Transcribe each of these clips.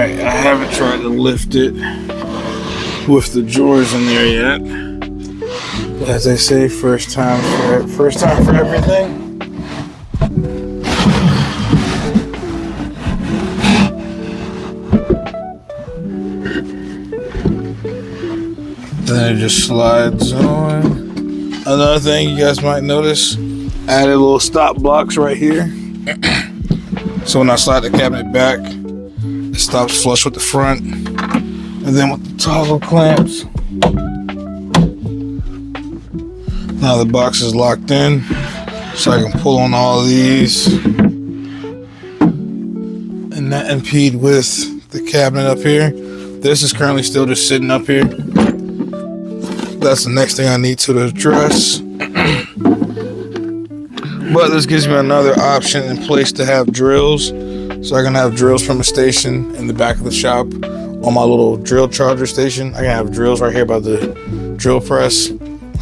Alright, I haven't tried to lift it with the drawers in there yet. But as they say, first time for everything. Then it just slides on. Another thing you guys might notice, added little stop blocks right here. So when I slide the cabinet back, it stops flush with the front. And then with the toggle clamps, now the box is locked in, so I can pull on all of these and not impede with the cabinet up here. This is currently still just sitting up here. That's the next thing I need to address. But this gives me another option in place to have drills. So I can have drills from a station in the back of the shop on my little drill charger station. I can have drills right here by the drill press.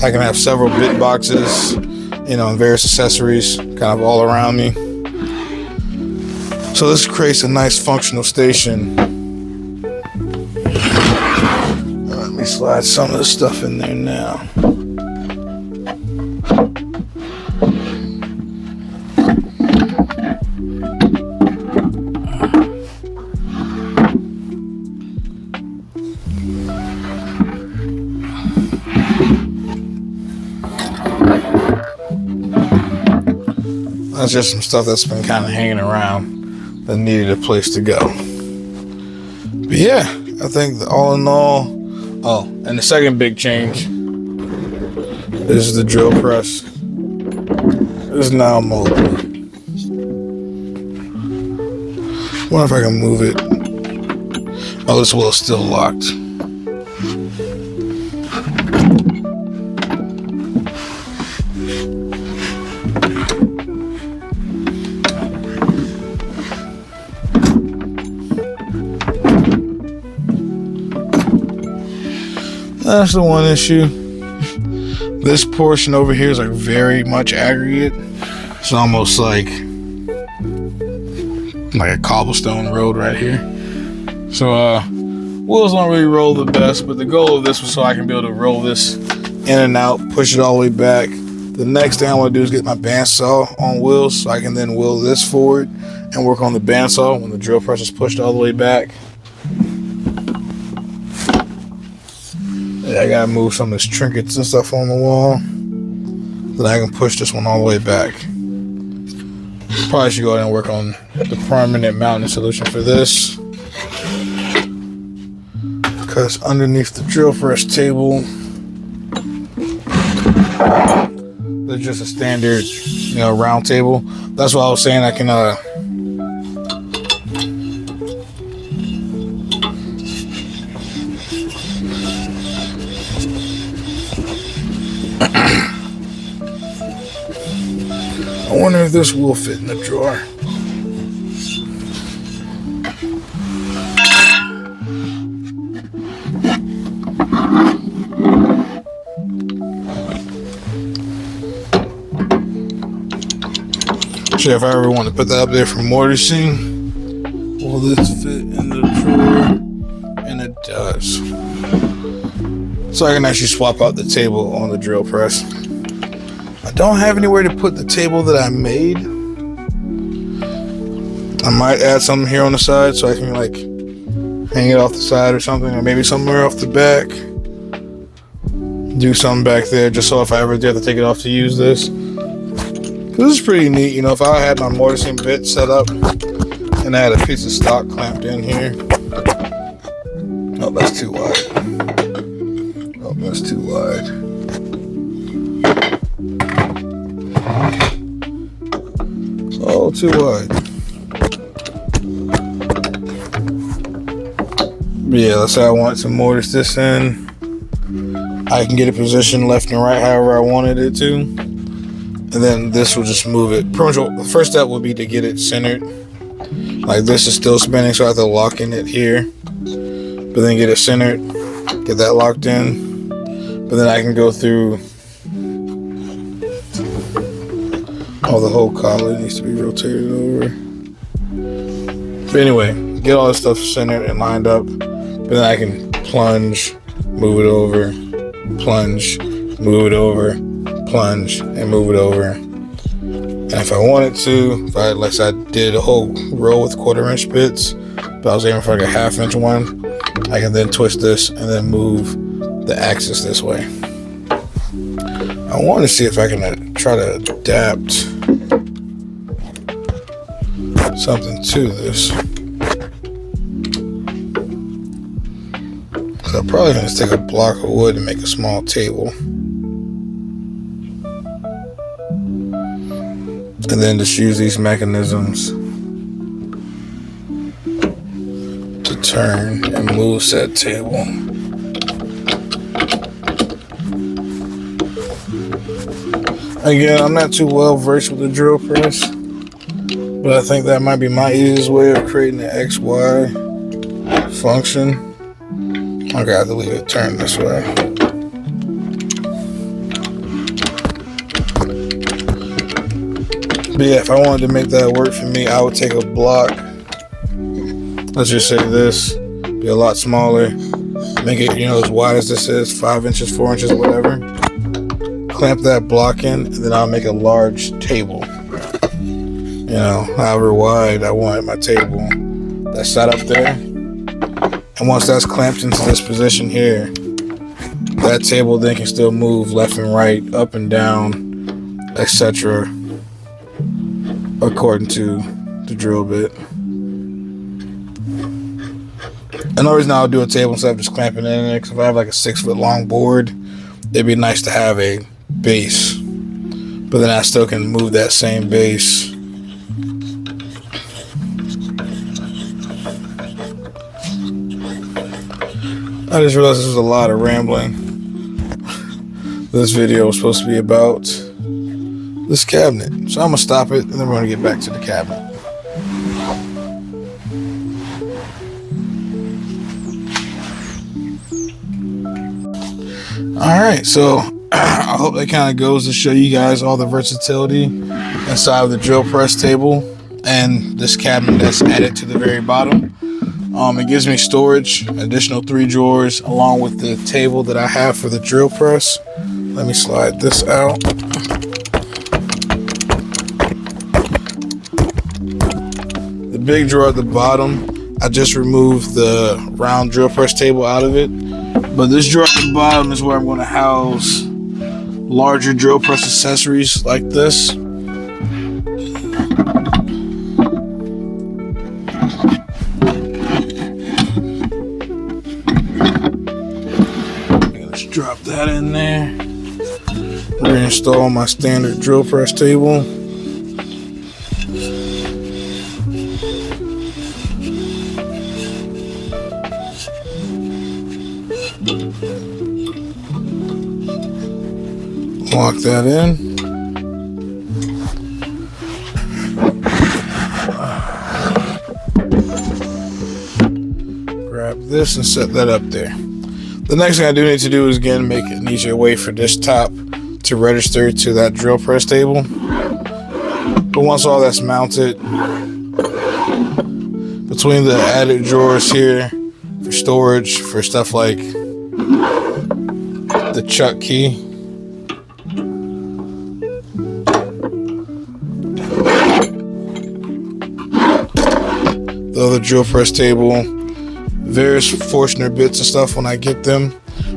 I can have several bit boxes, and various accessories kind of all around me. So this creates a nice functional station. Let me slide some of the stuff in there now. That's just some stuff that's been kind of hanging around that needed a place to go. But yeah, I think that all in all, and the second big change is the drill press. It is now mobile. Wonder if I can move it. Oh, this wheel is still locked. That's the one issue. This portion over here is like very much aggregate. It's almost like a cobblestone road right here. So wheels don't really roll the best, but the goal of this was so I can be able to roll this in and out, push it all the way back. The next thing I want to do is get my bandsaw on wheels so I can then wheel this forward and work on the bandsaw when the drill press is pushed all the way back. I gotta move some of these trinkets and stuff on the wall. Then I can push this one all the way back. Probably should go ahead and work on the permanent mounting solution for this. Because underneath the drill press table, there's just a standard, round table. That's why I was saying I can I wonder if this will fit in the drawer. So if I ever want to put that up there for mortising, will this fit in the drawer? And it does. So I can actually swap out the table on the drill press. I don't have anywhere to put the table that I made. I might add something here on the side so I can hang it off the side or something, or maybe somewhere off the back. Do something back there just so if I ever do have to take it off to use this. This is pretty neat, if I had my mortising bit set up and I had a piece of stock clamped in here. Oh, that's too wide. Oh, that's too wide. Oh, too wide. Yeah, let's say I want to mortise this in. I can get it positioned left and right however I wanted it to. And then this will just move it. Pretty much the first step would be to get it centered. Like this is still spinning, so I have to lock in it here. But then get it centered, get that locked in. But then I can go through. Oh, the whole collar needs to be rotated over. But anyway, get all this stuff centered and lined up. But then I can plunge, move it over, plunge, move it over, plunge, and move it over. And if I wanted to, if I did a whole row with 1/4 inch bits, but I was aiming for like a 1/2 inch one, I can then twist this and then move the axis this way. I want to see if I can try to adapt something to this. So I'm probably going to take a block of wood and make a small table. And then just use these mechanisms to turn and move said table. Again, I'm not too well versed with the drill press, but I think that might be my easiest way of creating an XY function. Okay, I have to leave it turned this way. But yeah, if I wanted to make that work for me, I would take a block. Let's just say this, be a lot smaller. Make it, as wide as this is, 5 inches, 4 inches, whatever. Clamp that block in, and then I'll make a large table. However wide I want my table. That's set up there. And once that's clamped into this position here, that table then can still move left and right, up and down, etc. according to the drill bit. Another reason I'll do a table instead of just clamping it in there, because if I have like a 6 foot long board, it'd be nice to have a base, but then I still can move that same base I just realized this was a lot of rambling. This video was supposed to be about this cabinet, so I'm gonna stop it and then we're gonna get back to the cabinet. Alright, so I hope that kind of goes to show you guys all the versatility inside of the drill press table and this cabinet that's added to the very bottom. It gives me storage, additional 3 drawers, along with the table that I have for the drill press. Let me slide this out. The big drawer at the bottom, I just removed the round drill press table out of it. But this drawer at the bottom is where I'm going to house larger drill press accessories like this. Let's drop that in there. Reinstall my standard drill press table. Lock that in. Grab this and set that up there. The next thing I do need to do is again make an easier way for this top to register to that drill press table. But once all that's mounted, between the added drawers here for storage for stuff like the chuck key, the other drill press table, various Forstner bits and stuff, when I get them,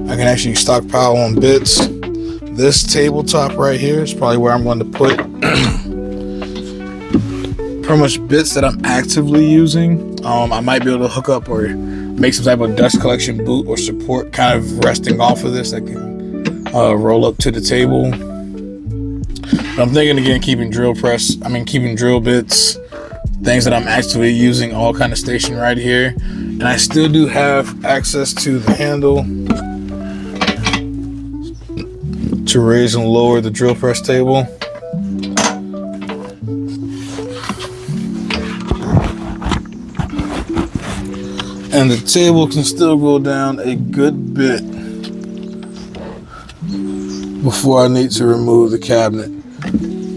I can actually stockpile on bits. This tabletop right here is probably where I'm going to put pretty much bits that I'm actively using. I might be able to hook up or make some type of dust collection boot or support kind of resting off of this that can roll up to the table. But I'm thinking again, keeping drill bits, things that I'm actually using, all kind of stationed right here. And I still do have access to the handle to raise and lower the drill press table. And the table can still go down a good bit before I need to remove the cabinet.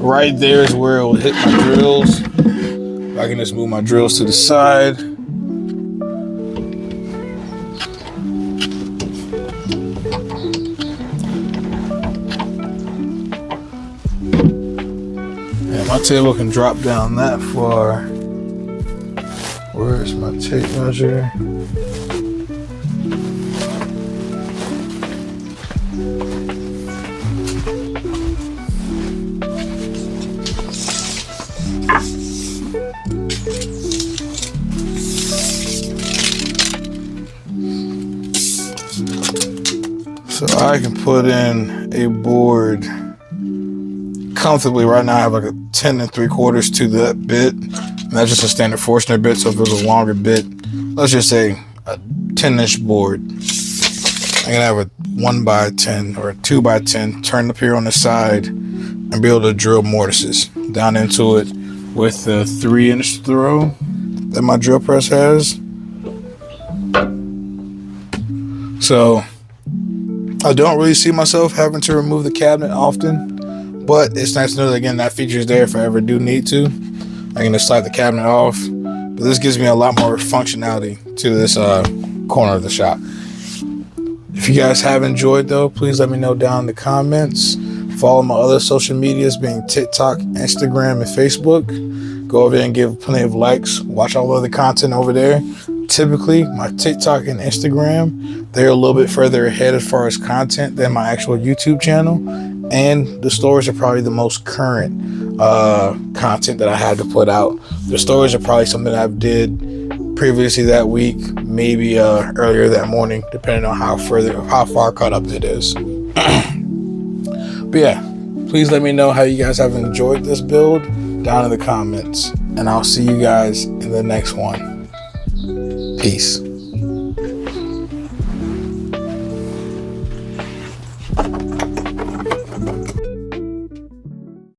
Right there is where it will hit my drills. I can just move my drills to the side. My table can drop down that far. Where's my tape measure? So I can put in a board comfortably. Right now I have like a 10 3/4 to that bit. And that's just a standard Forstner bit. So if it was a longer bit, let's just say a 10-inch board, I can have a 1x10 or a 2x10 turned up here on the side and be able to drill mortises down into it with the 3-inch throw that my drill press has. So I don't really see myself having to remove the cabinet often, but it's nice to know that, again, that feature is there if I ever do need to. I can just slide the cabinet off, but this gives me a lot more functionality to this corner of the shop. If you guys have enjoyed, though, please let me know down in the comments. Follow my other social medias, being TikTok, Instagram, and Facebook. Go over there and give plenty of likes. Watch all of the content over there. Typically, my TikTok and Instagram, they're a little bit further ahead as far as content than my actual YouTube channel. And the stories are probably the most current content that I had to put out. The stories are probably something I did previously that week, maybe earlier that morning, depending on how far caught up it is. But yeah, please let me know how you guys have enjoyed this build down in the comments. And I'll see you guys in the next one. Peace.